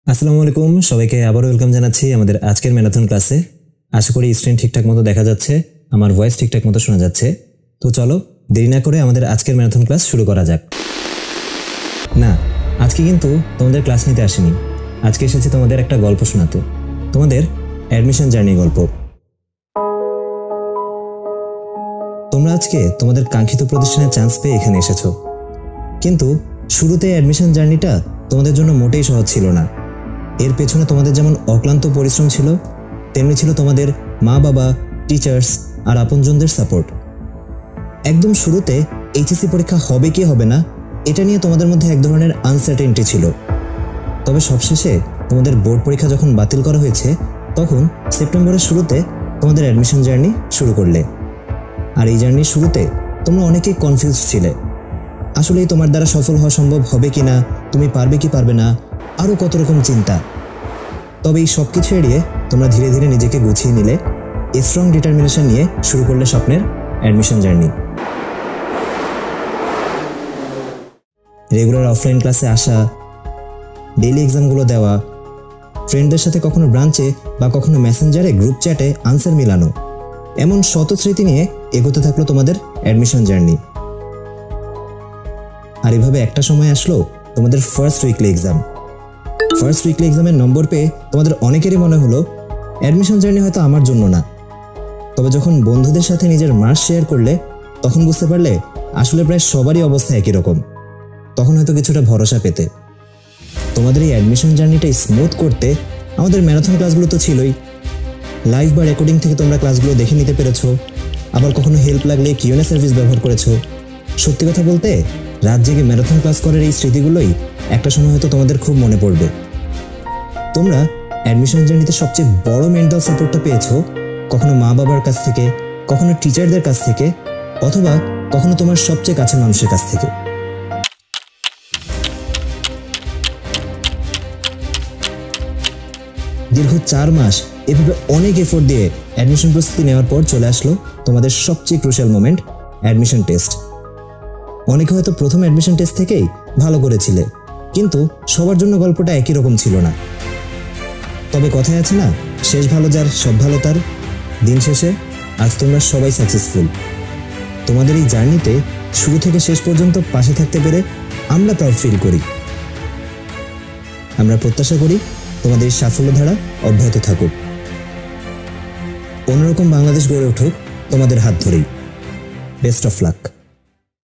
আসসালামু আলাইকুম, সবাইকে আবারও ওয়েলকাম জানাচ্ছি আমাদের আজকের ম্যারাথন ক্লাসে। আশা করি স্ক্রিন ঠিকঠাক মতো দেখা যাচ্ছে, আমার ভয়েস ঠিকঠাক মতো শোনা যাচ্ছে। তো চলো দেরি না করে আমাদের আজকের ম্যারাথন ক্লাস শুরু করা যাক। না, আজকে কিন্তু তোমাদের ক্লাস নিতে আসিনি। আজকে এসেছি তোমাদের একটা গল্প শোনাতে, তোমাদের অ্যাডমিশন জার্নি গল্প। তোমরা আজকে তোমাদের কাঙ্ক্ষিত প্রতিষ্ঠানে চান্স পেয়ে এখানে এসেছো, কিন্তু শুরুতে অ্যাডমিশন জার্নিটা তোমাদের জন্য মোটেই সহজ ছিল না। এর পেছনে তোমাদের যেমন অক্লান্ত পরিশ্রম ছিল, তেমনি ছিল তোমাদের মা বাবা, টিচার্স আর আপনজনদের সাপোর্ট। একদম শুরুতে এইচএসসি পরীক্ষা হবে কি হবে না এটা নিয়ে তোমাদের মধ্যে এক ধরনের আনসার্টেনটি ছিল। তবে সবশেষে তোমাদের বোর্ড পরীক্ষা যখন বাতিল করা হয়েছে, তখন সেপ্টেম্বরের শুরুতে তোমাদের অ্যাডমিশন জার্নি শুরু করলে। আর এই জার্নির শুরুতে তোমরা অনেকেই কনফিউজ ছিলে, আসলেই তোমার দ্বারা সফল হওয়া সম্ভব হবে কি না, তুমি পারবে কি পারবে না, আরও কত রকম চিন্তা। তবে এই সব কিছু এড়িয়ে তোমরা ধীরে ধীরে নিজেকে গুছিয়ে নিলে, স্ট্রং ডিটারমিনেশন নিয়ে শুরু করলে স্বপ্নের অ্যাডমিশন জার্নি। রেগুলার অফলাইন ক্লাসে আসা, ডেইলি এক্সামগুলো দেওয়া, ফ্রেন্ডদের সাথে কখনো ব্রাঞ্চে বা কখনো মেসেঞ্জারে গ্রুপ চ্যাটে আনসার মিলানো, এমন শত স্মৃতি নিয়ে এগোতে থাকলো তোমাদের অ্যাডমিশন জার্নি। আর এভাবে একটা সময় আসলো তোমাদের first weekly exam. First weekly এক্সামের নম্বর পেয়ে তোমাদের অনেকেরই মনে হলো অ্যাডমিশন জার্নি হয়তো আমার জন্য না। তবে যখন বন্ধুদের সাথে নিজের মার্কস শেয়ার করলে, তখন বুঝতে পারলে আসলে প্রায় সবারই অবস্থা একই রকম। তখন হয়তো কিছুটা ভরসা পেতে। তোমাদের এই অ্যাডমিশন জার্নিটাই স্মুথ করতে আমাদের ম্যারাথন ক্লাসগুলো তো ছিলই। লাইভ বা রেকর্ডিং থেকে তোমরা ক্লাসগুলো দেখে নিতে পেরেছো, আবার কখনো হেল্প লাগলে কিউএনএ সার্ভিস ব্যবহার করেছো। সত্যি কথা বলতে রাত জেগে ম্যারাথন ক্লাস করার এই স্মৃতিগুলোই একটা সময় হয়তো তোমাদের খুব মনে পড়বে। তোমরা অ্যাডমিশন জার্নিতে সবচেয়ে বড় মেন্টাল সাপোর্টটা পেয়েছো কখনো মা বাবার কাছ থেকে, কখনো টিচারদের কাছ থেকে, অথবা কখনো তোমার সবচেয়ে কাছের মানুষের কাছ থেকে। দীর্ঘ 4 মাস এভাবে অনেক এফোর্ট দিয়ে অ্যাডমিশন প্রস্তুতি নেওয়ার পর চলে আসলো তোমাদের সবচেয়ে ক্রুশিয়াল মোমেন্ট, অ্যাডমিশন টেস্ট। অনেকে হয়তো প্রথম অ্যাডমিশন টেস্ট থেকেই ভালো করেছিলে, কিন্তু সবার জন্য গল্পটা একই রকম ছিল না। তবে কথায় আছে না, শেষ ভালো যার সব ভালো তার। দিন শেষে আজ তোমরা সবাই সাকসেসফুল। তোমাদের এই জার্নিতে শুরু থেকে শেষ পর্যন্ত পাশে থাকতে পেরে আমরা প্রাউড ফিল করি। আমরা প্রত্যাশা করি তোমাদের সাফল্য ধারা অব্যাহত থাকুক, অন্যরকম বাংলাদেশ গড়ে উঠুক তোমাদের হাত ধরেই। Best of luck.